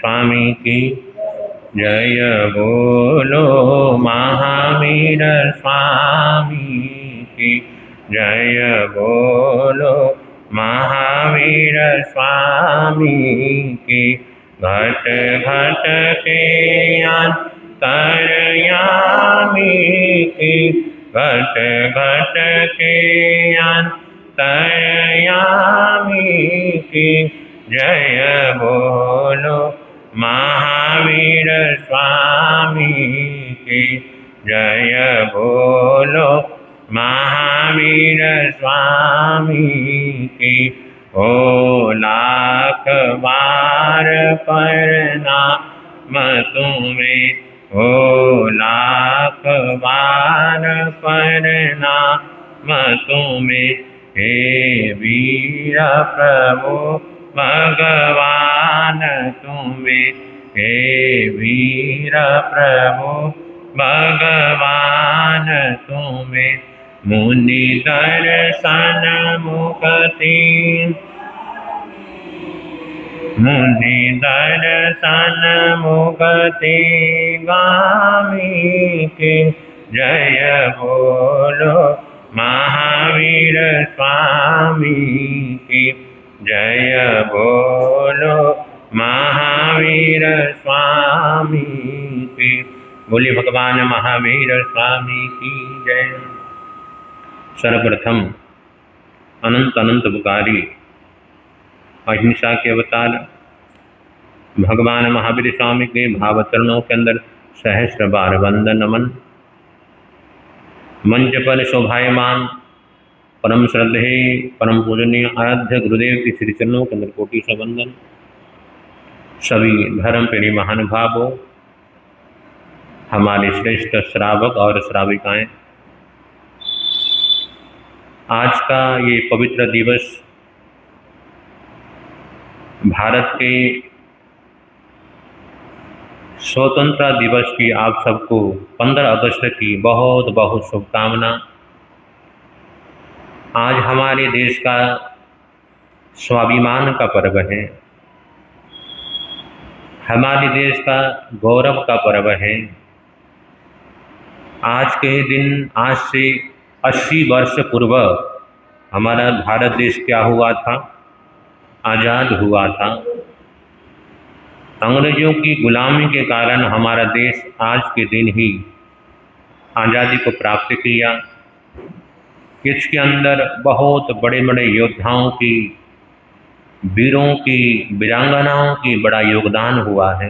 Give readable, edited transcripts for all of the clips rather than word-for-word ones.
स्वामी की जय बोलो महावीर स्वामी की जय बोलो महावीर स्वामी की। घट घट के अंतर्यामी की घट घट के अंतर्यामी की जय बोलो महावीर स्वामी की जय बोलो महावीर स्वामी की। ओ लाख बार प्रणाम तुम्हें ओ लाख बार प्रणाम तुम्हें हे वीर प्रभु भगवान तुम्हें हे वीर प्रभु भगवान तुम्हें। मुनि दर्शन मुक्ति मुनि दर्शन मुक्ति गामी के जय बोलो महावीर स्वामी की जय बोलो महावीर स्वामी की। बोलिए भगवान महावीर स्वामी की जय। सर्वप्रथम अनंत अनंत पुकारी अहिंसा के अवतार भगवान महावीर स्वामी के भावचरणों के अंदर सहस्र बार वंदन नमन। मंच पर शोभायमान परम श्रद्धेय परम पूजनीय आराध्य गुरुदेव की श्री चरणों के अंदर कोटि सा वंदन। सभी धर्म प्रेमी महानुभावों, हमारे श्रेष्ठ श्रावक और श्राविकाएं, आज का ये पवित्र दिवस भारत के स्वतंत्रता दिवस की आप सबको 15 अगस्त की बहुत बहुत शुभकामना। आज हमारे देश का स्वाभिमान का पर्व है, हमारे देश का गौरव का पर्व है। आज के दिन, आज से 80 वर्ष पूर्व हमारा भारत देश क्या हुआ था? आज़ाद हुआ था। अंग्रेजों की गुलामी के कारण हमारा देश आज के दिन ही आज़ादी को प्राप्त किया। इसके अंदर बहुत बड़े बड़े योद्धाओं की, वीरों की, वीरांगनाओं की बड़ा योगदान हुआ है।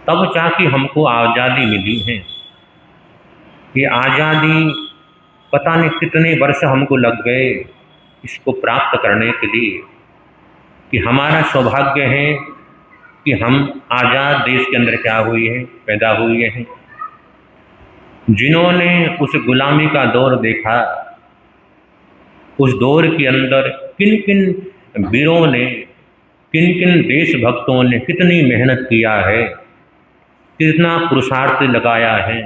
तब जाके हमको आज़ादी मिली है। ये आज़ादी पता नहीं कितने वर्ष हमको लग गए इसको प्राप्त करने के लिए, कि हमारा सौभाग्य है कि हम आज़ाद देश के अंदर क्या हुए हैं, पैदा हुए हैं। जिन्होंने उस गुलामी का दौर देखा, उस दौर के अंदर किन किन वीरों ने, किन किन देशभक्तों ने कितनी मेहनत किया है, कितना पुरुषार्थ लगाया है,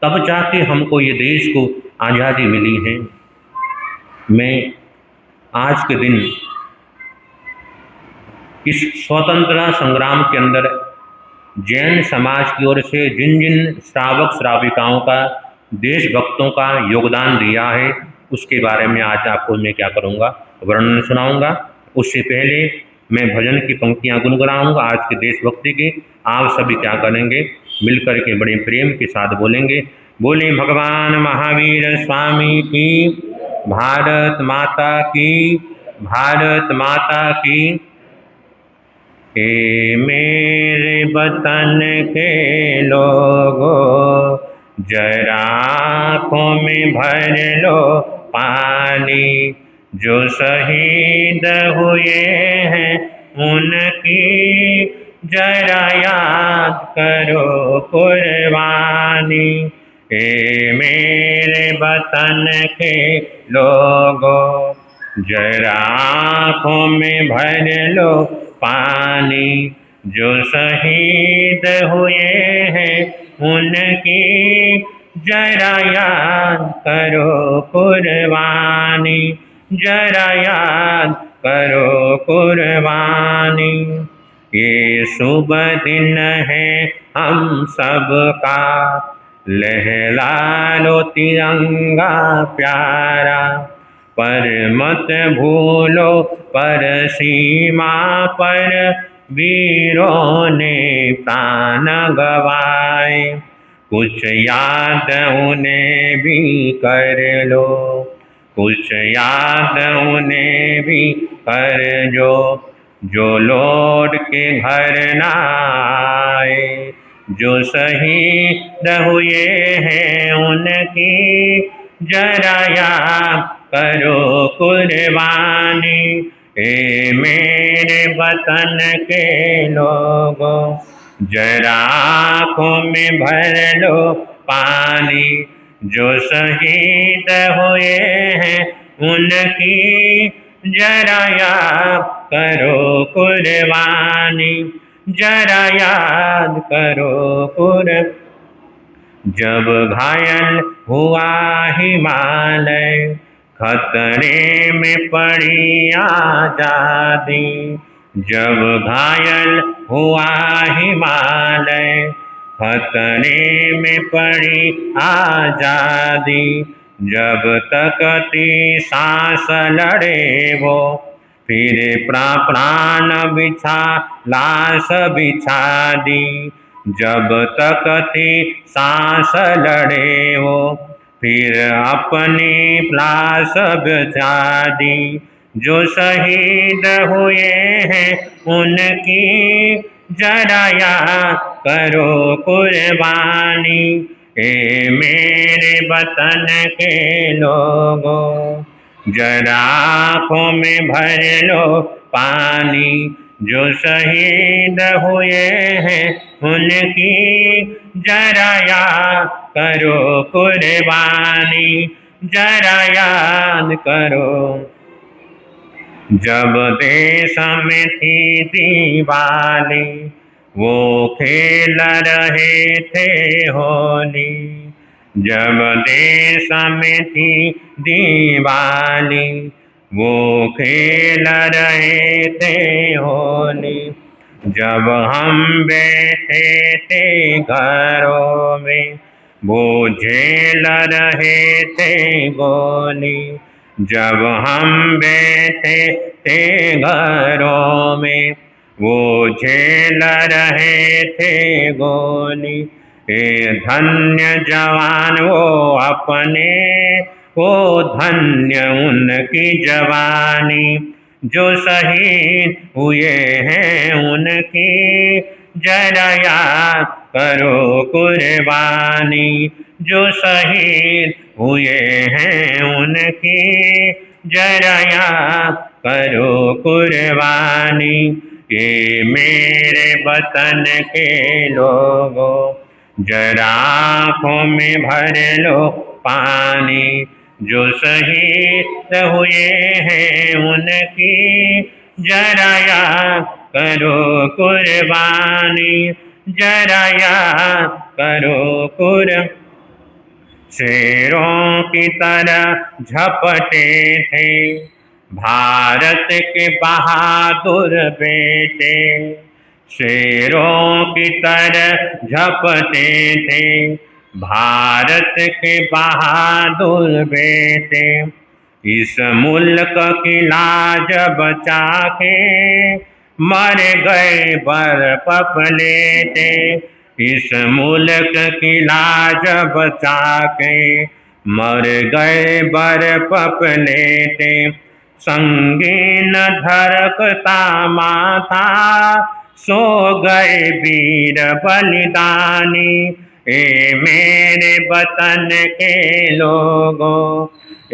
तब जाके हमको ये देश को आज़ादी मिली है। मैं आज के दिन इस स्वतंत्रता संग्राम के अंदर जैन समाज की ओर से जिन जिन श्रावक श्राविकाओं का, देशभक्तों का योगदान दिया है, उसके बारे में आज आपको मैं क्या करूँगा, वर्णन सुनाऊँगा। उससे पहले मैं भजन की पंक्तियाँ गुनगुनाऊँगा आज के देशभक्ति की। आप सभी क्या करेंगे, मिलकर के बड़े प्रेम के साथ बोलेंगे। बोले भगवान महावीर स्वामी की, भारत माता की, भारत माता की। हे मेरे वतन के लोगों, जरा आँखों में भर लो पानी। जो शहीद हुए हैं उनकी जरा याद करो कुर्बानी। हे मेरे वतन के लोगों, जरा आँखों में भर लो पानी। जो शहीद हुए हैं उनकी जरा याद करो कुर्बानी, जरा याद करो कुर्बानी। ये शुभ दिन है हम सबका, लहरा लो तिरंगा प्यारा। पर मत भूलो पर सीमा पर वीरों ने प्राण गवाए, कुछ याद उन्हें भी कर लो, कुछ याद उन्हें भी कर जो लौट के घर न आए। जो शहीद हुए हैं उनकी जरा याद करो कुर्बानी। ए मेरे वतन के लोगों, जरा आँखों में भर लो पानी। जो शहीद हुए हैं उनकी जरा याद करो कुर्बानी, जरा याद करो जब घायल हुआ हिमालय, खतरे में पड़ी आजादी। जब घायल हुआ हिमालय, खतरे में पड़ी आजादी। जब तक थी सांस लड़े वो, फिर प्राण बिछा लाश बिछा दी। जब तक थी सांस लड़े वो, फिर अपनी लाश बिछा दी। जो शहीद हुए हैं उनकी जरा याद करो कुर्बानी। ए मेरे वतन के लोगों, जरा आँखों में भर लो पानी। जो शहीद हुए हैं उनकी जरा याद करो कुर्बानी, जरा याद करो। जब देश में थी दिवाली, वो खेल रहे थे होली। जब देश में थी दिवाली, वो खेल रहे थे होली। जब हम बैठे थे घरों में, वो झेल रहे थे गोली। जब हम बैठे थे घरों में, वो झेल रहे थे गोली। ए धन्य जवान वो अपने, वो धन्य उनकी जवानी। जो शहीद हुए हैं उनकी जरा याद करो कुर्बानी। जो शहीद हुए हैं उनकी जरा याद करो कुर्बानी। ये मेरे वतन के लोगों, जरा आँखों में भर लो पानी। जो शहीद हुए हैं उनकी जरा याद करो कुर्बानी, जरा याद करो शेरों की तरह झपटे थे भारत के बहादुर बेटे। शेरों की तरह झपटे थे भारत के बहादुर बेटे। इस मुल्क की लाज बचा के मर गए बर्फ प्लेटे। इस मुल्क की लाज बचा के मर गए बर्फ प्लेटे। संगीन धड़कता माथा सो गए वीर बलिदानी। ए मेरे वतन के लोगों,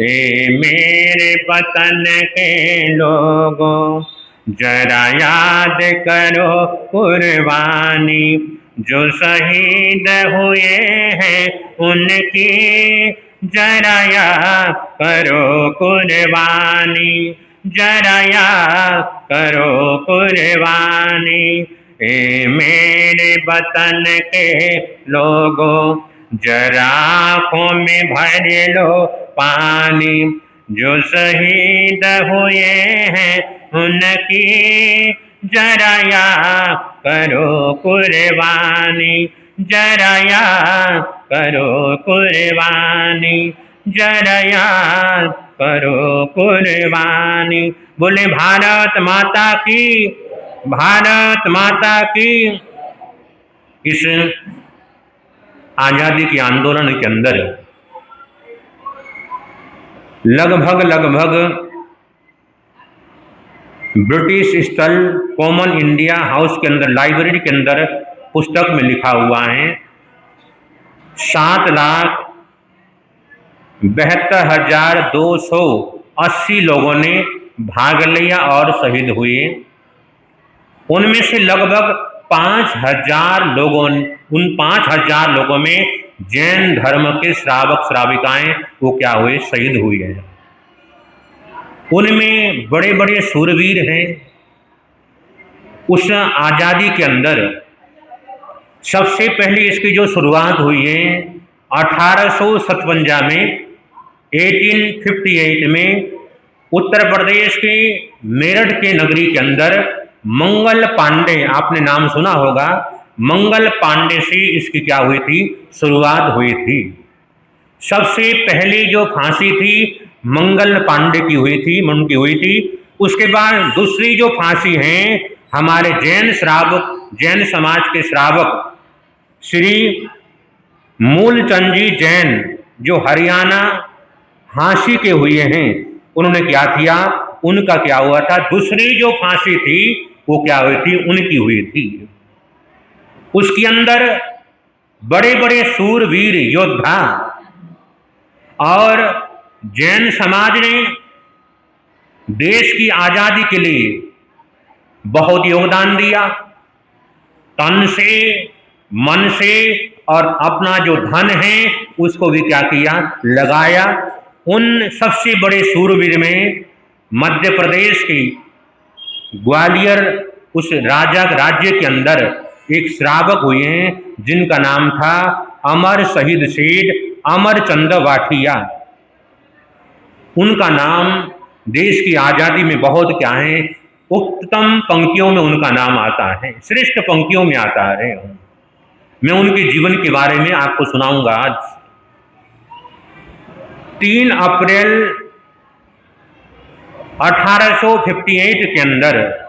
ए मेरे वतन के लोगों, जरा याद करो कुर्बानी। जो शहीद हुए हैं उनकी जरा याद करो कुर्बानी, जरा याद करो कुर्बानी। ए मेरे वतन के लोगों, जरा आँखों में भर लो पानी। जो शहीद हुए हैं उनकी जरा याद करो कुर्बानी, जरा याद करो कुर्बानी, जरा याद करो कुर्बानी। बोले भारत माता की, भारत माता की। इस आजादी के आंदोलन के अंदर लगभग ब्रिटिश स्थल कॉमन इंडिया हाउस के अंदर, लाइब्रेरी के अंदर पुस्तक में लिखा हुआ है 7,72,280 लोगों ने भाग लिया और शहीद हुए। उनमें से लगभग 5,000 लोगों, उन 5,000 लोगों में जैन धर्म के श्रावक श्राविकाएं वो क्या हुए, शहीद हुई हैं। उनमें बड़े बड़े शूरवीर हैं। उस आज़ादी के अंदर सबसे पहले इसकी जो शुरुआत हुई है 1857 में, 1858 में उत्तर प्रदेश के मेरठ के नगरी के अंदर मंगल पांडे, आपने नाम सुना होगा, मंगल पांडे से इसकी क्या हुई थी, शुरुआत हुई थी। सबसे पहले जो फांसी थी मंगल पांडे की हुई थी, उनकी हुई थी। उसके बाद दूसरी जो फांसी है हमारे जैन श्रावक, जैन समाज के श्रावक श्री मूलचंद जी जैन, जो हरियाणा हांसी के हुए हैं, उन्होंने क्या किया, उनका क्या हुआ था, दूसरी जो फांसी थी वो क्या हुई थी, उनकी हुई थी। उसके अंदर बड़े बड़े शूरवीर योद्धा और जैन समाज ने देश की आजादी के लिए बहुत योगदान दिया, तन से, मन से, और अपना जो धन है उसको भी क्या किया, लगाया। उन सबसे बड़े शूरवीर में मध्य प्रदेश की ग्वालियर उस राज्य के अंदर एक श्रावक हुए हैं जिनका नाम था अमर शहीद सेठ अमरचंद वाठिया। उनका नाम देश की आज़ादी में बहुत क्या है, उत्तम पंक्तियों में उनका नाम आता है, श्रेष्ठ पंक्तियों में आता है। मैं उनके जीवन के बारे में आपको सुनाऊंगा आज। 3 अप्रैल 1858 के अंदर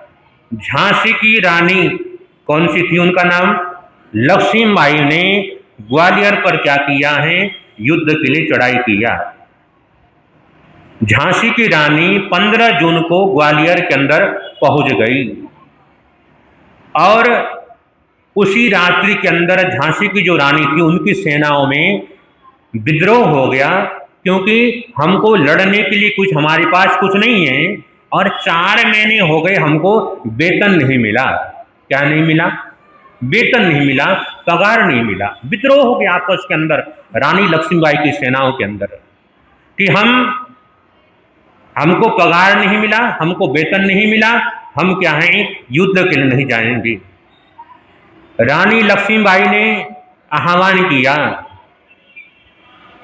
झांसी की रानी कौन सी थी, उनका नाम लक्ष्मीबाई ने ग्वालियर पर क्या किया है, युद्ध के लिए चढ़ाई किया। झांसी की रानी 15 जून को ग्वालियर के अंदर पहुंच गई और उसी रात्रि के अंदर झांसी की जो रानी थी उनकी सेनाओं में विद्रोह हो गया, क्योंकि हमको लड़ने के लिए कुछ हमारे पास कुछ नहीं है और 4 महीने हो गए हमको वेतन नहीं मिला। क्या नहीं मिला, वेतन नहीं मिला, पगार नहीं मिला। विद्रोह हो गया आपस के अंदर रानी लक्ष्मीबाई की सेनाओं के अंदर कि हमको पगार नहीं मिला, हमको वेतन नहीं मिला, हम क्या हैं, युद्ध के लिए नहीं जाएंगे। रानी लक्ष्मीबाई ने आह्वान किया।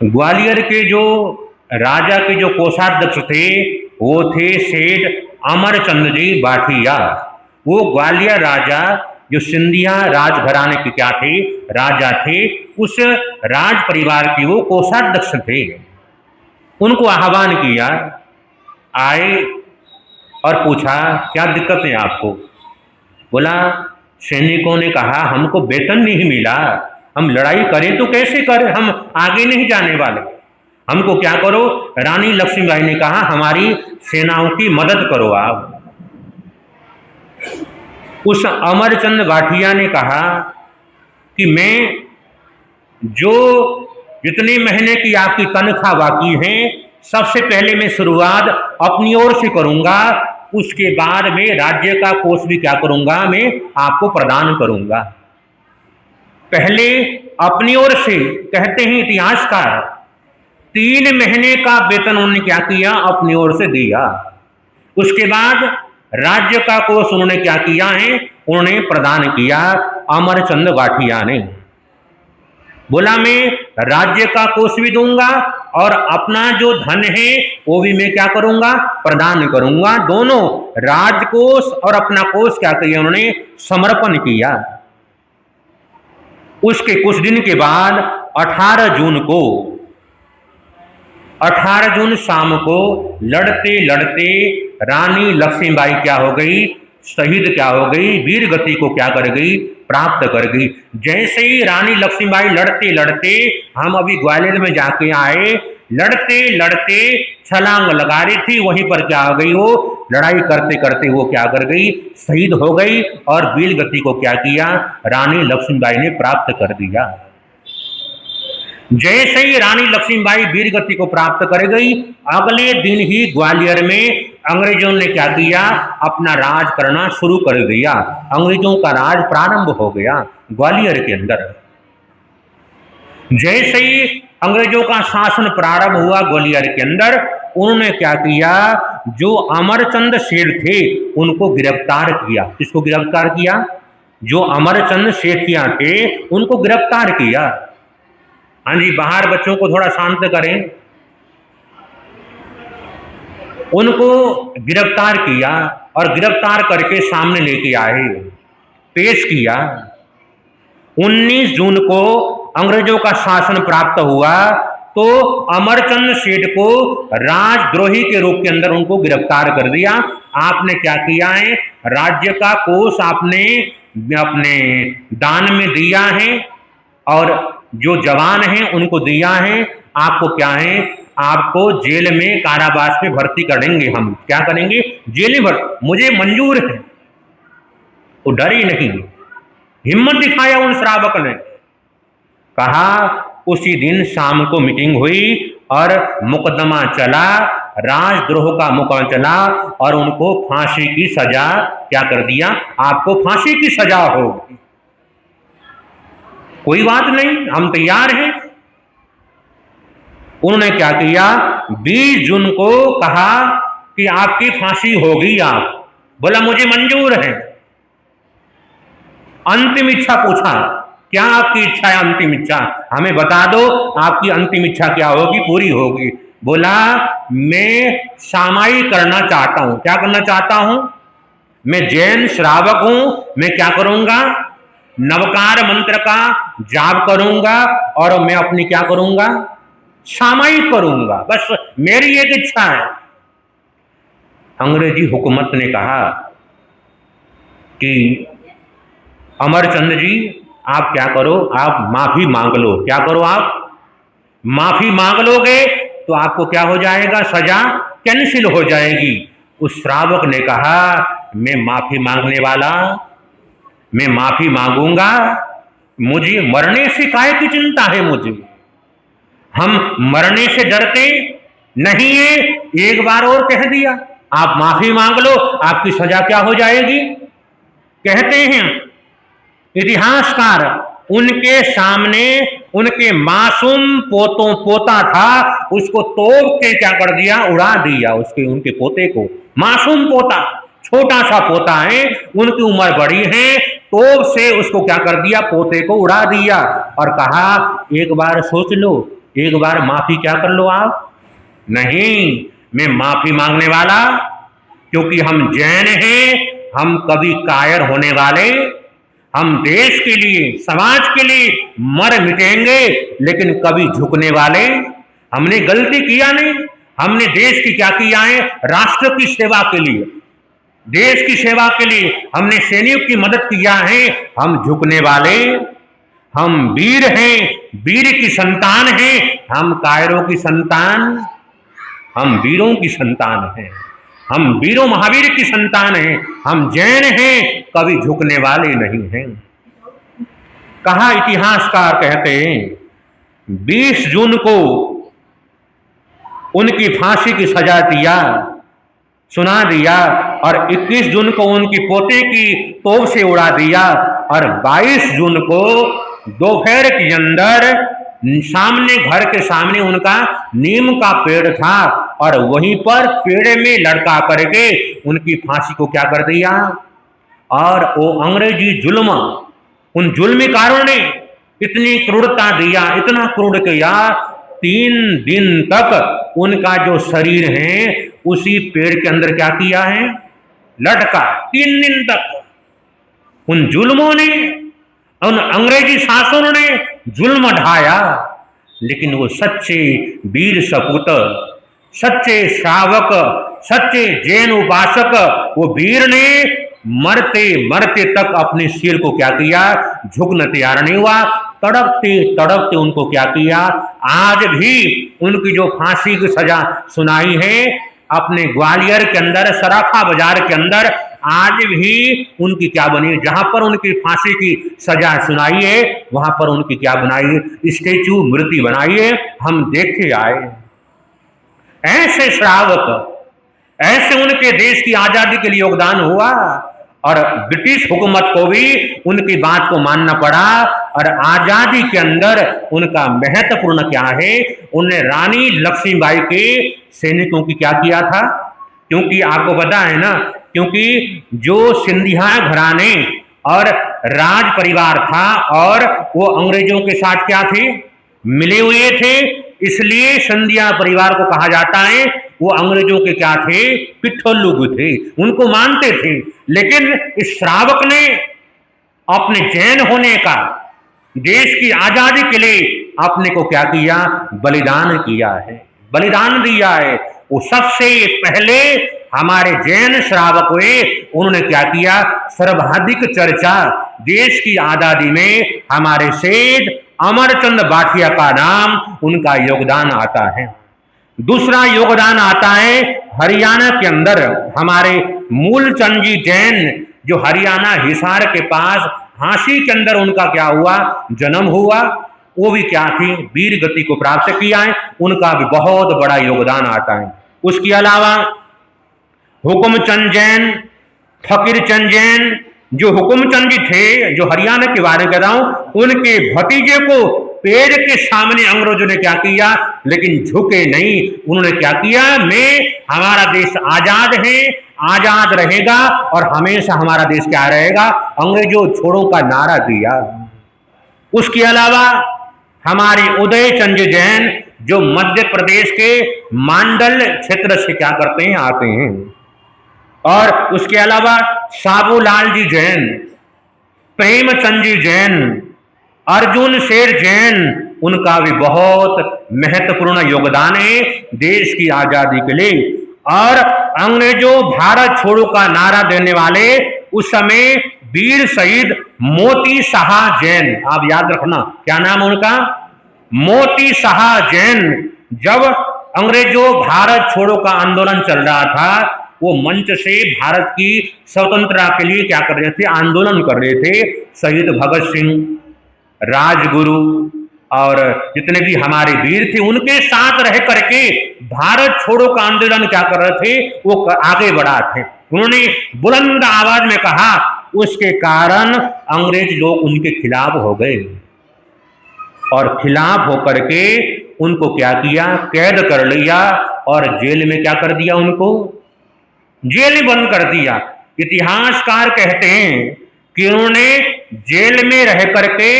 ग्वालियर के जो राजा के जो कोषाध्यक्ष थे वो थे सेठ अमरचंद जी वाठिया। वो ग्वालियर राजा जो सिंधिया राजघराने के क्या थे, राजा थे, उस राज परिवार की वो कोषाध्यक्ष थे। उनको आह्वान किया, आए और पूछा क्या दिक्कत है आपको। बोला सैनिकों ने कहा हमको वेतन नहीं मिला, हम लड़ाई करें तो कैसे करें, हम आगे नहीं जाने वाले, हमको क्या करो। रानी लक्ष्मीबाई ने कहा हमारी सेनाओं की मदद करो आप। उस अमरचंद वाठिया ने कहा कि मैं जो जितने महीने की आपकी तनख्वाह बाकी है सबसे पहले मैं शुरुआत अपनी ओर से करूंगा, उसके बाद में राज्य का कोष भी क्या करूंगा, मैं आपको प्रदान करूंगा। पहले अपनी ओर से, कहते हैं इतिहासकार, 3 महीने का वेतन उन्होंने क्या किया, अपनी ओर से दिया। उसके बाद राज्य का कोष उन्होंने क्या किया है, उन्होंने प्रदान किया। अमरचंद वाठिया ने बोला मैं राज्य का कोष भी दूंगा और अपना जो धन है वो भी मैं क्या करूंगा, प्रदान करूंगा। दोनों राजकोष और अपना कोष क्या किया उन्होंने, समर्पण किया। उसके कुछ दिन के बाद 18 जून शाम को लड़ते लड़ते रानी लक्ष्मीबाई क्या हो गई, शहीद क्या हो गई, वीर गति को क्या कर गई, प्राप्त कर गई। जैसे ही रानी लक्ष्मीबाई लड़ते लड़ते, हम अभी ग्वालियर में जाके आए, लड़ते लड़ते छलांग लगा रही थी, वहीं पर क्या हो गई, वो लड़ाई करते करते वो क्या कर गई, शहीद हो गई और वीर गति को क्या किया, रानी लक्ष्मीबाई ने प्राप्त कर दिया। जैसे ही रानी लक्ष्मीबाई वीर गति को प्राप्त कर गई, अगले दिन ही ग्वालियर में अंग्रेजों ने क्या किया, अपना राज करना शुरू कर दिया। अंग्रेजों का राज प्रारंभ हो गया ग्वालियर के अंदर। जैसे ही अंग्रेजों का शासन प्रारंभ हुआ ग्वालियर के अंदर, उन्होंने क्या किया, जो अमरचंद सेठ थे उनको गिरफ्तार किया। किसको गिरफ्तार किया, जो अमरचंद सेठिया थे उनको गिरफ्तार किया। हाँ जी, बाहर बच्चों को थोड़ा शांत करें। उनको गिरफ्तार किया और गिरफ्तार करके सामने लेके आए, पेश किया। 19 जून को अंग्रेजों का शासन प्राप्त हुआ तो अमरचंद सेठ को राजद्रोही के रूप के अंदर उनको गिरफ्तार कर दिया। आपने क्या किया है, राज्य का कोष आपने अपने दान में दिया है और जो जवान हैं उनको दिया है। आपको क्या है, आपको जेल में कारावास में भर्ती करेंगे। हम क्या करेंगे, जेल में भर्ती, मुझे मंजूर है। वो डरी नहीं, हिम्मत दिखाया उन श्रावक ने। कहा उसी दिन शाम को मीटिंग हुई और मुकदमा चला, राजद्रोह का मुकदमा चला और उनको फांसी की सजा क्या कर दिया, आपको फांसी की सजा होगी। कोई बात नहीं, हम तैयार हैं। उन्होंने क्या किया, 20 जून को कहा कि आपकी फांसी होगी। आप बोला मुझे मंजूर है। अंतिम इच्छा पूछा, क्या आपकी इच्छा है, अंतिम इच्छा हमें बता दो, आपकी अंतिम इच्छा क्या होगी, पूरी होगी। बोला मैं सामाई करना चाहता हूं। क्या करना चाहता हूं, मैं जैन श्रावक हूं, मैं क्या करूंगा, नवकार मंत्र का जाप करूंगा और मैं अपनी क्या करूंगा, सामायिक करूंगा, बस मेरी एक इच्छा है। अंग्रेजी हुकूमत ने कहा कि अमरचंद जी आप क्या करो, आप माफी मांग लो। क्या करो, आप माफी मांग लोगे तो आपको क्या हो जाएगा, सजा कैंसिल हो जाएगी। उस श्रावक ने कहा मैं माफी मांगने वाला, मैं माफी मांगूंगा, मुझे मरने से काहे की चिंता है, मुझे हम मरने से डरते नहीं है। एक बार और कह दिया, आप माफी मांग लो, आपकी सजा क्या हो जाएगी। कहते हैं इतिहासकार, उनके सामने उनके मासूम पोता था, उसको तोप के क्या कर दिया, उड़ा दिया। उनके पोते को, मासूम पोता, छोटा सा पोता है, उनकी उम्र बड़ी है, तोप से उसको क्या कर दिया, पोते को उड़ा दिया और कहा एक बार सोच लो, एक बार माफी क्या कर लो आप। नहीं, मैं माफी मांगने वाला, क्योंकि हम जैन हैं, हम कभी कायर होने वाले, हम देश के लिए, समाज के लिए मर मिटेंगे, लेकिन कभी झुकने वाले, हमने गलती किया नहीं। हमने देश की क्या किया है, राष्ट्र की सेवा के लिए, देश की सेवा के लिए हमने सैनिकों की मदद किया है। हम झुकने वाले, हम वीर हैं, वीर की संतान हैं, हम कायरों की संतान, हम वीरों की संतान हैं, हम वीरों महावीर की संतान हैं, हम जैन हैं, कभी झुकने वाले नहीं हैं। कहा इतिहासकार कहते हैं 20 जून को उनकी फांसी की सजा दिया, सुना दिया और 21 जून को उनकी पोते की तोप से उड़ा दिया और 22 जून को दोपहर के अंदर सामने, घर के सामने उनका नीम का पेड़ था और वहीं पर पेड़ में लटका करके उनकी फांसी को क्या कर दिया। और वो अंग्रेजी जुल्म, उन जुल्मीकारों ने इतनी क्रूरता दिया, इतना क्रूर किया 3 दिन तक उनका जो शरीर है उसी पेड़ के अंदर क्या किया है, लटका। 3 दिन तक उन जुल्मों ने, उन अंग्रेजी शासनों ने जुल्म ढाया, लेकिन वो सच्चे वीर सपूत, सच्चे श्रावक, सच्चे जैन उपासक, वो वीर ने मरते मरते तक अपने सिर को क्या किया, झुकने तैयार नहीं हुआ। तड़पते तड़पते उनको क्या किया, आज भी उनकी जो फांसी की सजा सुनाई है अपने ग्वालियर के अंदर, सराफा बाजार के अंदर, आज भी उनकी क्या बनी, जहां पर उनकी फांसी की सजा सुनाई है वहां पर उनकी क्या बनाई, स्टेचू, मूर्ति बनाई है, हम देखे आए। ऐसे श्रावक, ऐसे उनके देश की आजादी के लिए योगदान हुआ और ब्रिटिश हुकूमत को भी उनकी बात को मानना पड़ा। और आजादी के अंदर उनका महत्वपूर्ण क्या है, उन्हें रानी लक्ष्मीबाई के सैनिकों की क्या किया था, क्योंकि आपको पता है ना, क्योंकि जो सिंधिया घराने और राज परिवार था और वो अंग्रेजों के साथ क्या थे, मिले हुए थे, इसलिए सिंधिया परिवार को कहा जाता है वो अंग्रेजों के क्या थे, पिट्ठुल्लू थे, उनको मानते थे। लेकिन इस श्रावक ने अपने जैन होने का, देश की आजादी के लिए अपने को क्या किया, बलिदान किया है, बलिदान दिया है। वो सबसे पहले हमारे जैन श्रावक हुए, उन्होंने क्या किया, सर्वाधिक चर्चा देश की आजादी में हमारे सेठ अमरचंद भाटिया का नाम, उनका योगदान आता है। दूसरा योगदान आता है हरियाणा के अंदर हमारे मूलचंद जी जैन, जो हरियाणा हिसार के पास झांसी के अंदर उनका क्या हुआ, जन्म हुआ, वो भी क्या थी, वीर गति को प्राप्त किया है, उनका भी बहुत बड़ा योगदान आता है। उसके अलावा हुकुमचंद जैन, फकीरचंद जैन, जो हुकुमचंद जी थे, जो हरियाणा के बारे में कह रहा हूं, उनके भतीजे को पेड़ के सामने अंग्रेजों ने क्या किया, लेकिन झुके नहीं, उन्होंने क्या किया, हमारा देश आजाद है, आजाद रहेगा और हमेशा हमारा देश क्या रहेगा, अंग्रेजों छोड़ो का नारा दिया। उसके अलावा हमारे उदयचंद जैन, जो मध्य प्रदेश के मांडल क्षेत्र से क्या करते हैं, आते हैं। और उसके अलावा साबूलाल जी जैन, प्रेमचंद जी जैन, अर्जुन शेर जैन, उनका भी बहुत महत्वपूर्ण योगदान है देश की आजादी के लिए। और अंग्रेजों भारत छोड़ो का नारा देने वाले उस समय वीर शहीद मोती शाह जैन, आप याद रखना क्या नाम उनका, मोती शाह जैन। जब अंग्रेजों भारत छोड़ो का आंदोलन चल रहा था, वो मंच से भारत की स्वतंत्रता के लिए क्या कर रहे थे, आंदोलन कर रहे थे। शहीद भगत सिंह, राजगुरु और जितने भी हमारे वीर थे, उनके साथ रह करके भारत छोड़ो का आंदोलन क्या कर रहे थे, वो आगे बढ़ा थे। उन्होंने बुलंद आवाज में कहा, उसके कारण अंग्रेज लोग उनके खिलाफ हो गए और खिलाफ होकर के उनको क्या किया, कैद कर लिया और जेल में क्या कर दिया, उनको जेल में बंद कर दिया। इतिहासकार कहते हैं कि उन्होंने जेल में रह करके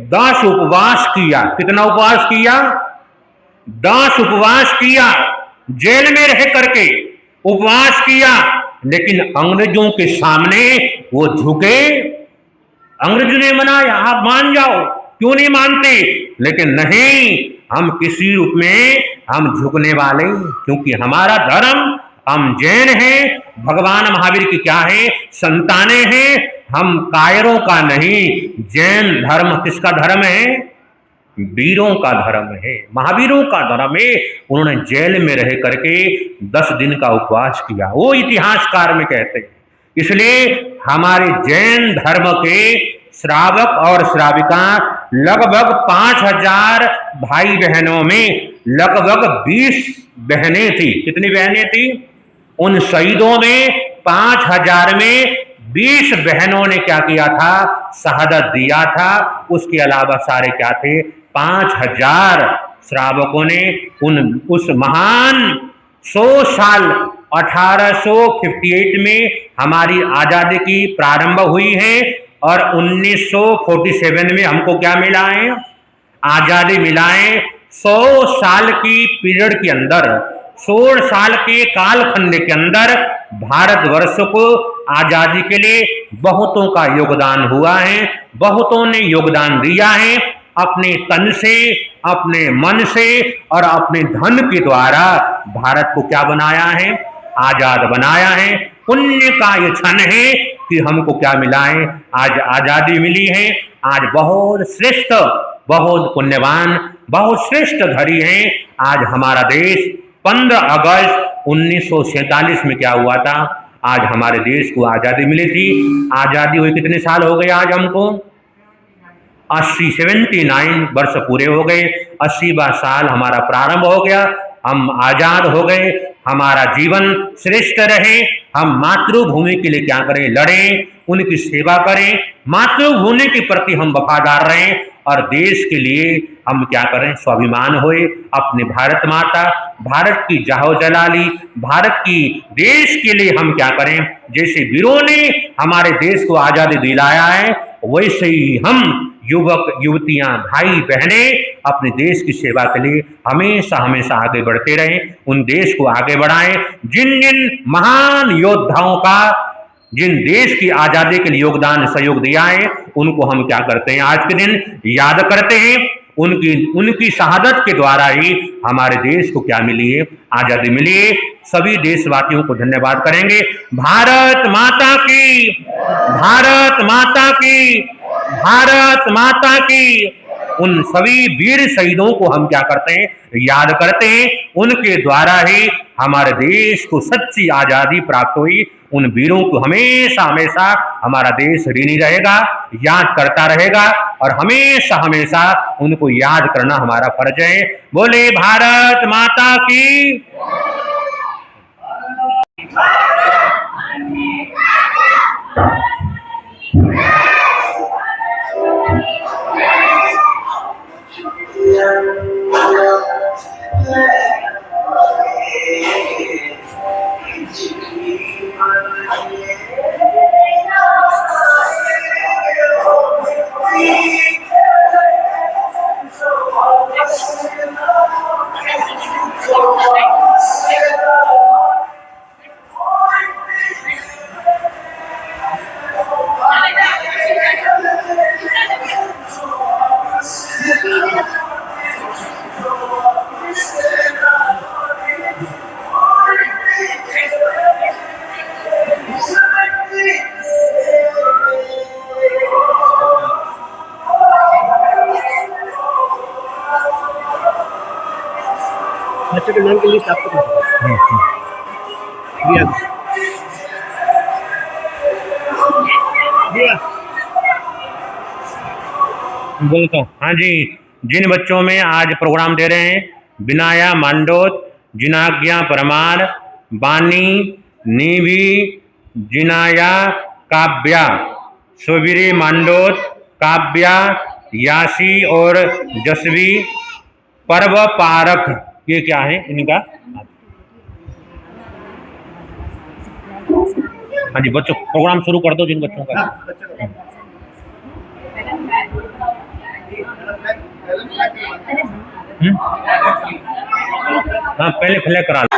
10 उपवास किया। कितना उपवास किया, 10 उपवास किया, जेल में रह करके उपवास किया। लेकिन अंग्रेजों के सामने वो झुके, अंग्रेजों ने मनाया, आप मान जाओ, क्यों नहीं मानते, लेकिन नहीं, हम किसी रूप में हम झुकने वाले, क्योंकि हमारा धर्म, हम जैन हैं, भगवान महावीर की क्या है, संतानें हैं, हम कायरों का नहीं। जैन धर्म किसका धर्म है, वीरों का धर्म है, महावीरों का धर्म है। उन्होंने जेल में रह करके 10 दिन का उपवास किया, वो इतिहासकार में कहते हैं। इसलिए हमारे जैन धर्म के श्रावक और श्राविका लगभग 5000 भाई बहनों में लगभग 20 बहनें थी। कितनी बहनें थी, उन शहीदों में 5000 में 20 बहनों ने क्या किया था, शहादत दिया था। उसके अलावा सारे क्या थे, 5000 श्रावकों ने उस महान 100 साल 1858 में हमारी आजादी की प्रारंभ हुई है और 1947 में हमको क्या मिला है, आजादी मिला है। 100 साल की पीरियड के अंदर, 100 साल के कालखंड के अंदर भारतवर्ष को आजादी के लिए बहुतों का योगदान हुआ है, बहुतों ने योगदान दिया है। अपने तन से, अपने मन से और अपने धन के द्वारा भारत को क्या बनाया है? आजाद बनाया है। पुण्य का ये क्षण है कि हमको क्या मिला है? आज आजादी मिली है। आज बहुत श्रेष्ठ, बहुत पुण्यवान, बहुत श्रेष्ठ घड़ी है। आज हमारा देश 15 अगस्त 1947 में क्या हुआ था? आज हमारे देश को आजादी मिली थी। आजादी हुई कितने साल हो गए आज हमको? 79 वर्ष पूरे हो गए। 80वां साल हमारा प्रारंभ हो गया। हम आजाद हो गए। हमारा जीवन श्रेष्ठ रहे। हम मातृभूमि के लिए क्या करें? लड़ें, उनकी सेवा करें, मातृभूमि के प्रति हम वफादार रहें और देश के लिए हम क्या करें? स्वाभिमान होए। अपने भारत माता, भारत की जाहो जलाली, भारत की देश के लिए हम क्या करें? जैसे वीरों ने हमारे देश को आजादी दिलाया है, वैसे ही हम युवक युवतियां, भाई बहनें अपने देश की सेवा के लिए हमेशा हमेशा आगे बढ़ते रहें, उन देश को आगे बढ़ाएं। जिन जिन महान योद्धाओं का, जिन देश की आजादी के लिए योगदान सहयोग दिया है, उनको हम क्या करते हैं? आज के दिन याद करते हैं। उनकी शहादत के द्वारा ही हमारे देश को क्या मिली है? आजादी मिली है। सभी देशवासियों को धन्यवाद करेंगे। भारत माता की, भारत माता की, भारत माता की। उन सभी वीर शहीदों को हम क्या करते हैं? याद करते हैं। उनके द्वारा ही हमारे देश को सच्ची आजादी प्राप्त हुई। उन वीरों को हमेशा हमेशा हमारा देश ऋणी रहेगा, याद करता रहेगा और हमेशा हमेशा उनको याद करना हमारा फर्ज है। बोले भारत माता की। बच्चों के नाम की लिस्ट आपको बोलता हूँ। हाँ जी, जिन बच्चों में आज प्रोग्राम दे रहे हैं, विनाया मांडोत, जिनाज्ञा परमार, बानी, नीवी, जिनाया, काव्या, सुबीरी मांडोत, काव्या, यासी और जसवी, पर्व पारख, ये क्या है इनका? हाँ जी बच्चों, प्रोग्राम शुरू कर दो जिन बच्चों का। हाँ पहले फ्लैग करा लो।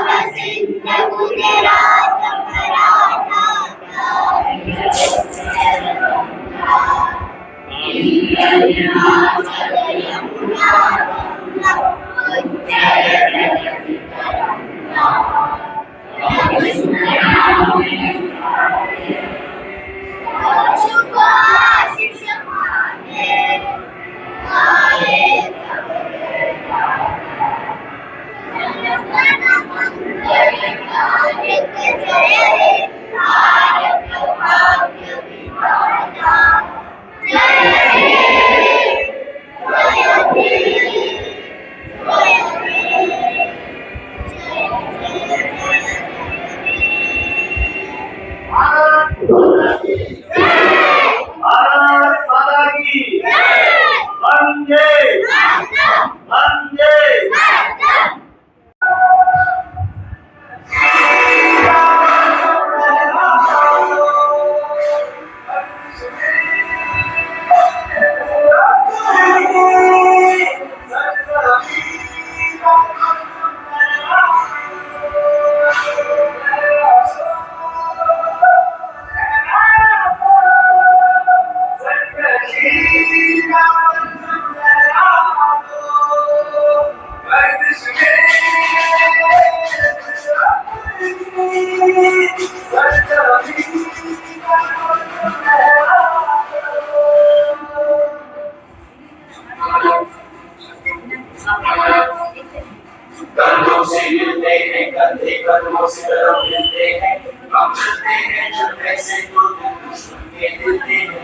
कंधों से मिलते हैं, कंधे कंधों से मिलते हैं, हम चलते हैं चलते से तो दुश्मन के दिलते हैं,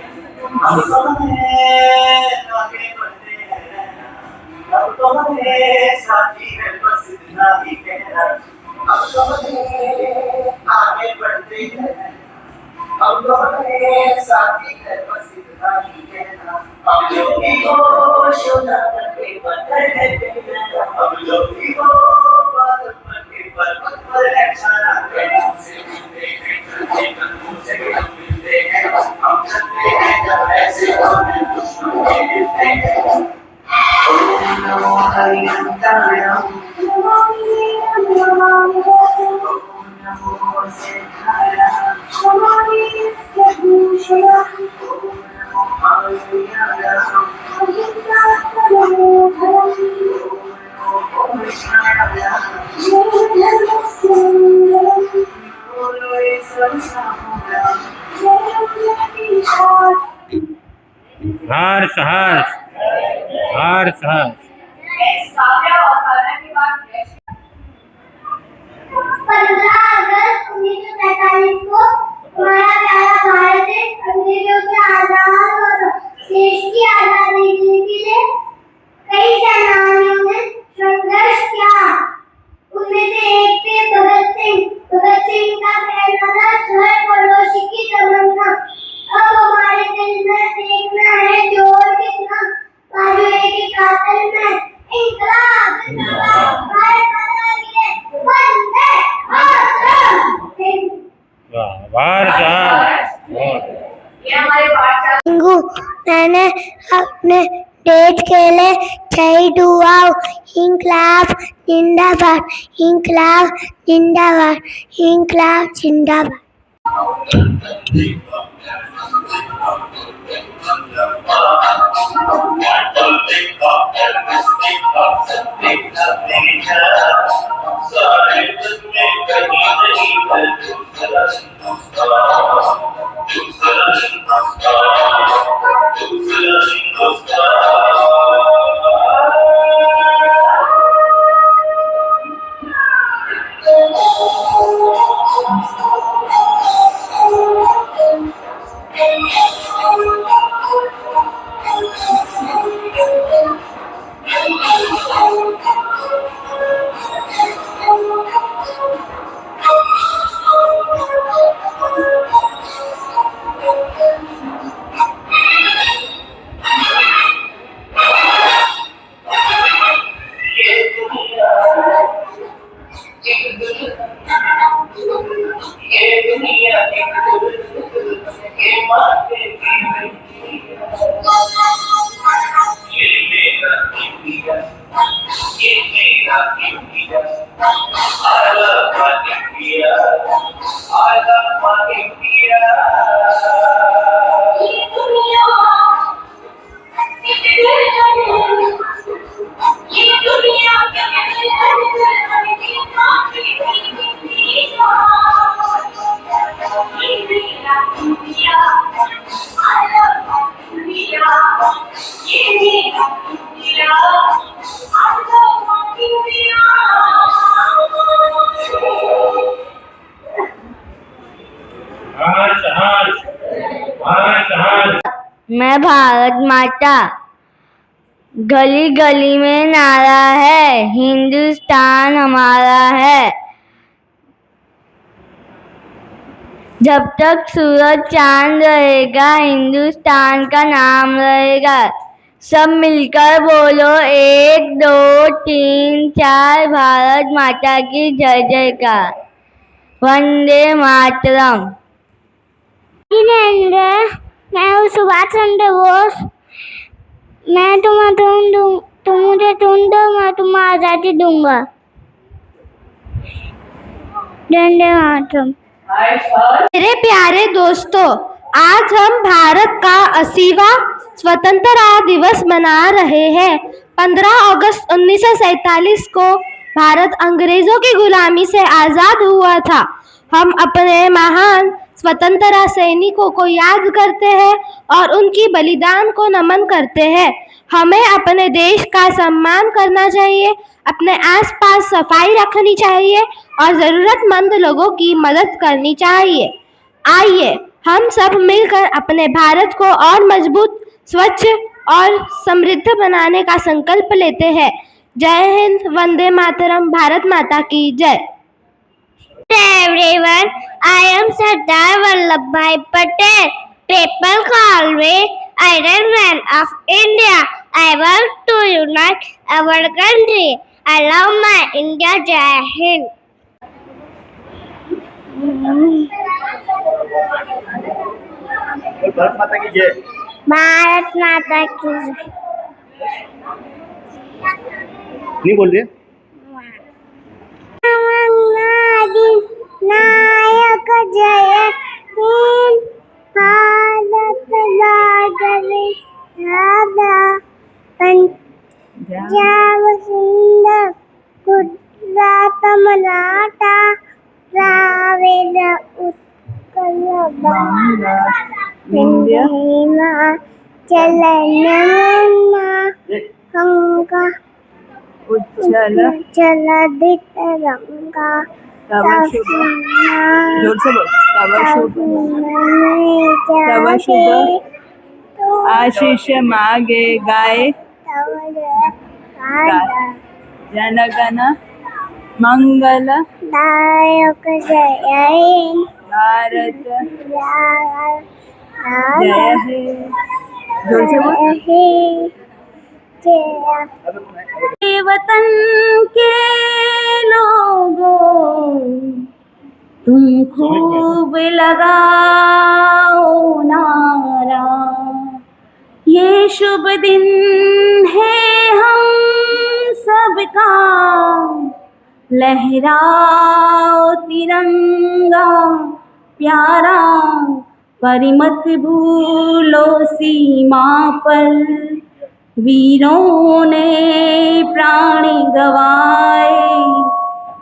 हम तो हैं आगे बढ़ते हैं, हम तो हैं साथी है बस इतना ही कहना, हम तो हैं आगे बढ़ते हैं, हम तो हैं साथी है बस इतना ही कहना, हम जो भी हो शोना करके पत्थर है तेरा, हम जो भी हो बात करके पर अच्छा कहना, से मिलते हैं चलते कदमों से मिलते हैं, हम चलते हैं जब ऐसे होने दुश्मन के मिलते हैं। ओम नमो हरिहंताय, ओम नमो सिद्धाय, ओम नमो भूषणाय, ओम नमो आयुर्याय, ओम नमो कृष्णाय, बोलो ईश्वर सामूला, हर्ष हर्ष हर्ष हर्ष। 15 अगस्त 1947 को हमारा प्यारा भारत देश अंग्रेजों से आजाद हुआ। देश की आजादी के लिए कई सेनानियों ने संघर्ष किया। उनमें से एक थे भगत सिंह। भगत सिंह का कहना था हर पड़ोसी की तमन्ना। अब हमारे दिल में देखना है जोर कितना बाजू एक कातिल में इंकलाब जिंदाबाद भारत माता की जय वंदे मातरम। हर्ष हर्ष। मैंने अपने देश के लिए शहीद हुआ। इंकलाब जिंदाबाद, इंकलाब जिंदाबाद, इंकलाब जिंदाबाद। मैं भारत माता, गली गली में नारा है, हिंदुस्तान हमारा है। जब तक सूरज चांद रहेगा, हिंदुस्तान का नाम रहेगा। सब मिलकर बोलो 1 2 3 4 भारत माता की जय जयकार, वंदे मातरम। मैं हूँ सुभाष चंद्र बोस। मैं तुम्हें तुम मुझे चुन दो, मैं तुम्हें आजादी दूंगा। वंदे मातरम। मेरे प्यारे दोस्तों, आज हम भारत का 80वां स्वतंत्रता दिवस मना रहे हैं। 15 अगस्त 1947 को भारत अंग्रेजों की गुलामी से आज़ाद हुआ था। हम अपने महान स्वतंत्रता सैनिकों को याद करते हैं और उनकी बलिदान को नमन करते हैं। हमें अपने देश का सम्मान करना चाहिए, अपने आसपास सफाई रखनी चाहिए और ज़रूरतमंद लोगों की मदद करनी चाहिए। आइए हम सब मिलकर अपने भारत को और मजबूत, स्वच्छ और समृद्ध बनाने का संकल्प लेते हैं। जय हिंद, वंदे मातरम, भारत माता की जय। Everyone, I am Sardar Vallabhbhai Patel. People call me Iron Man of India. I want to unite our country. I love my India. Jai Hind. Bharat माता की जय। भारत माता की जय। नहीं बोल रही है? नायक जय हिंद, भारत लाडले दादा, पंजाब सिंध गुजरात मराठा द्राविड उत्कल बंगा विंध्य हिमाचल यमुना गंगा उज्जल तरंगा तव शुभ जोर से बोल तव शुभ आशीष मागे गाए जनगण मंगल दायक जय हिंद, भारत जय हे। जोर से बोल वतन के लोगों, तुम खूब लगाओ नारा, ये शुभ दिन है हम सबका, लहराओ तिरंगा प्यारा, परिमत भूलो सीमा पर वीरों ने प्राण गवाए,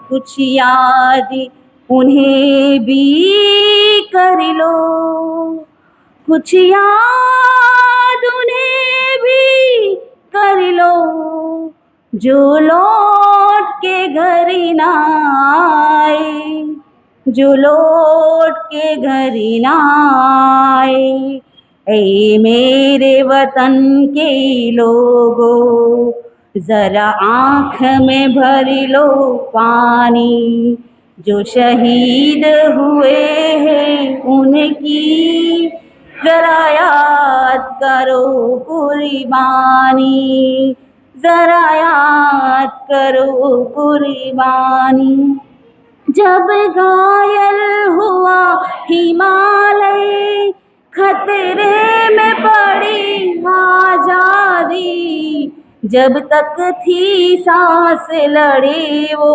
कुछ याद उन्हें भी कर लो, कुछ याद उन्हें भी कर लो, जो लौट के घर ना आए, जो लौट के घर ना आए। ऐ मेरे वतन के लोगों, जरा आँख में भर लो पानी, जो शहीद हुए हैं उनकी जरा याद करो कुर्बानी, जरा याद करो कुर्बानी। जब घायल हुआ हिमालय, खतरे में पड़ी आजादी, जब तक थी सांस लड़े वो,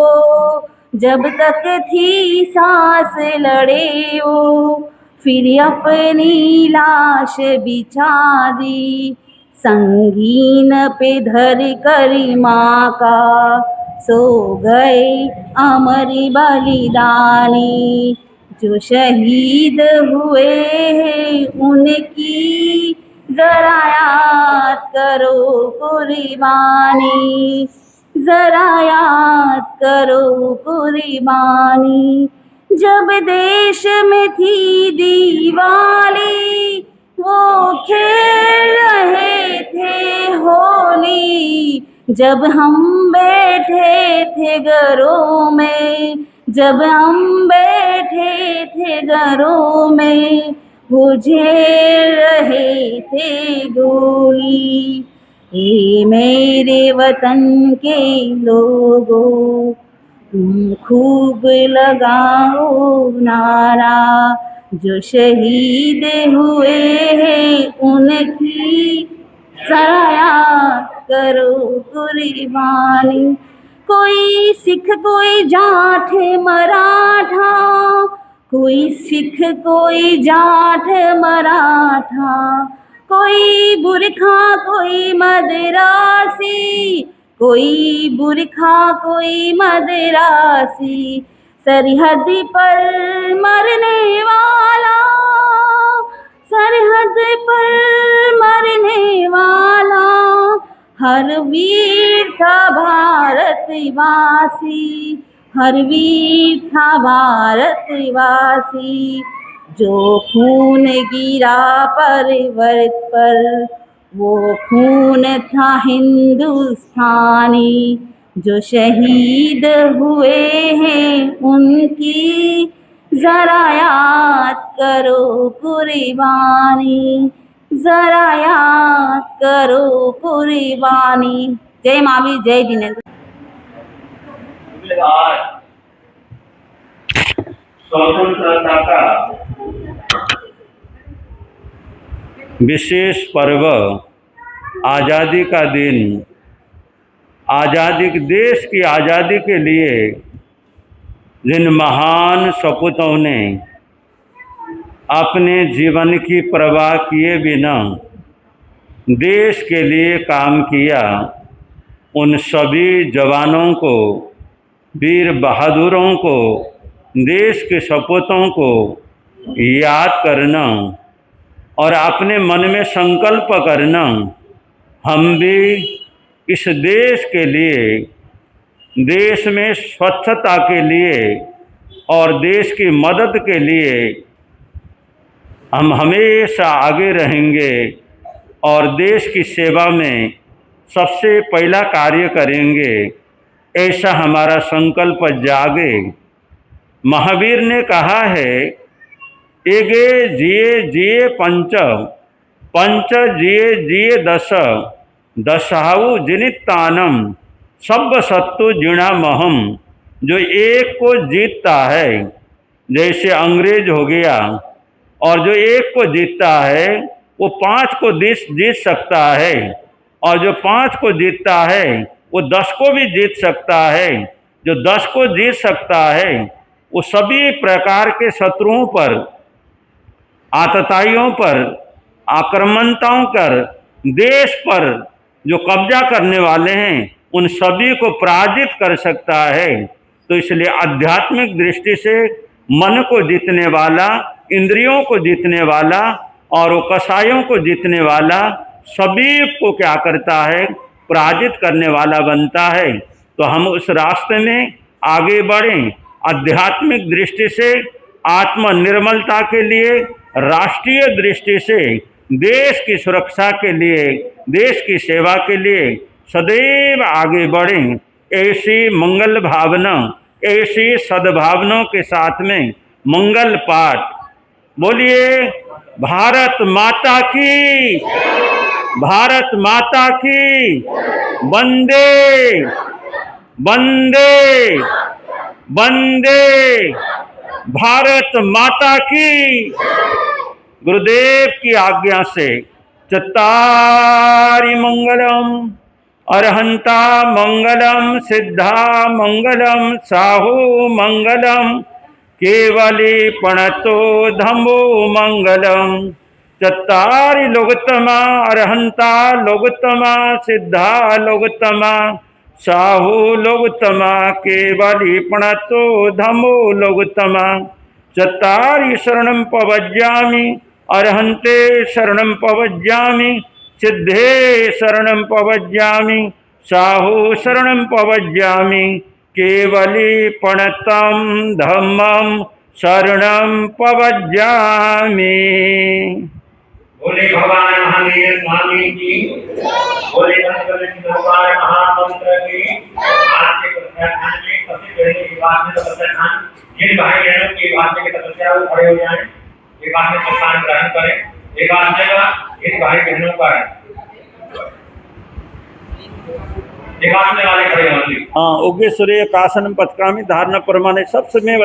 जब तक थी सांस लड़े वो, फिर अपनी लाश बिछा दी, संगीन पे धर कर माँ का सो गए अमर बलिदानी, जो शहीद हुए हैं उनकी जरा याद करो कुर्बानी, जरा याद करो कुर्बानी। जब देश में थी दिवाली, वो खेल रहे थे होली, जब हम बैठे थे घरों में, जब हम बैठे थे घरों में, वो झेल रहे थे गोली। ये मेरे वतन के लोगों, तुम खूब लगाओ नारा, जो शहीद हुए हैं उनकी जरा याद करो कुर्बानी। कोई सिख कोई जाट मराठा, कोई सिख कोई जाट मराठा, कोई बुरखा कोई मदरासी, कोई बुरखा कोई मदरासी, सरहद पर मरने वाला, सरहद पर मरने वाला, हर वीर था भारतवासी, हर वीर था भारतवासी। जो खून गिरा पर्वत पर वो खून था हिंदुस्तानी, जो शहीद हुए हैं उनकी जरा याद करो कुर्बानी, जरा याद करो कुर्बानी। जय महावीर, जय जिनेंद्र। आज स्वतंत्रता का विशेष पर्व, आज़ादी का दिन, आज़ादी देश की आज़ादी के लिए जिन महान सपूतों ने अपने जीवन की परवाह किए बिना देश के लिए काम किया, उन सभी जवानों को, वीर बहादुरों को, देश के सपूतों को याद करना और अपने मन में संकल्प करना, हम भी इस देश के लिए, देश में स्वच्छता के लिए और देश की मदद के लिए हम हमेशा आगे रहेंगे और देश की सेवा में सबसे पहला कार्य करेंगे, ऐसा हमारा संकल्प जागे। महावीर ने कहा है, एगे जिए जिए पंच, पंच जिए जिए दस, दशाहु जिनितानम, सब सत्तु जिणामहम। जो एक को जीतता है, जैसे अंग्रेज हो गया, और जो एक को जीतता है वो 5 को जीत सकता है, और जो 5 को जीतता है वो 10 को भी जीत सकता है। जो 10 को जीत सकता है वो सभी प्रकार के शत्रुओं पर, आतताइयों पर, आक्रमणताओं पर, देश पर जो कब्जा करने वाले हैं उन सभी को पराजित कर सकता है। तो इसलिए आध्यात्मिक दृष्टि से मन को जीतने वाला, इंद्रियों को जीतने वाला और वो कसायों को जीतने वाला सभी को क्या करता है, पराजित करने वाला बनता है। तो हम उस रास्ते में आगे बढ़ें, आध्यात्मिक दृष्टि से, आत्मनिर्मलता के लिए, राष्ट्रीय दृष्टि से, देश की सुरक्षा के लिए, देश की सेवा के लिए सदैव आगे बढ़ें। ऐसी मंगल भावना, ऐसी सद्भावनाओं के साथ में मंगल पाठ बोलिए, भारत माता की, भारत माता की, वंदे वंदे वंदे, भारत माता की। गुरुदेव की आज्ञा से चत्तारि मंगलम, अरहंता मंगलम, सिद्धा मंगलम, साहू मंगलम, केवली प्रणतो धम्मो मंगलम। चत्तारि लोकतमा, अरहंता लोकतमा, सिद्धा लोकतमा, साहू लोकतमा, केवली प्रणतो धम्मो लोकतमा। चत्तारि शरणं पवज्जामि, अरहन्ते शरणं पवज्जामि, सिद्धे शरणं पवज्जामि, साहू शरणं पवज्जामि, केवली प्रणतं धम्मं शरणं पवज्जामि। बोले भगवान महावीर स्वामी की, बोले भगवान महामंत्र की। आज के व्याख्यान में सबसे पहले की बात में तपस्या, जिन भाई बहनों की बात की तपस्या वो खड़े हो जाएं, एक बात में प्रस्थान ग्रहण करें। एक बात जगह इन भाई बहनों का है, एक आसने वाले खड़े होंगे। हाँ, उग्र सूर्य कासन पथकामी धारण परमाने सब समय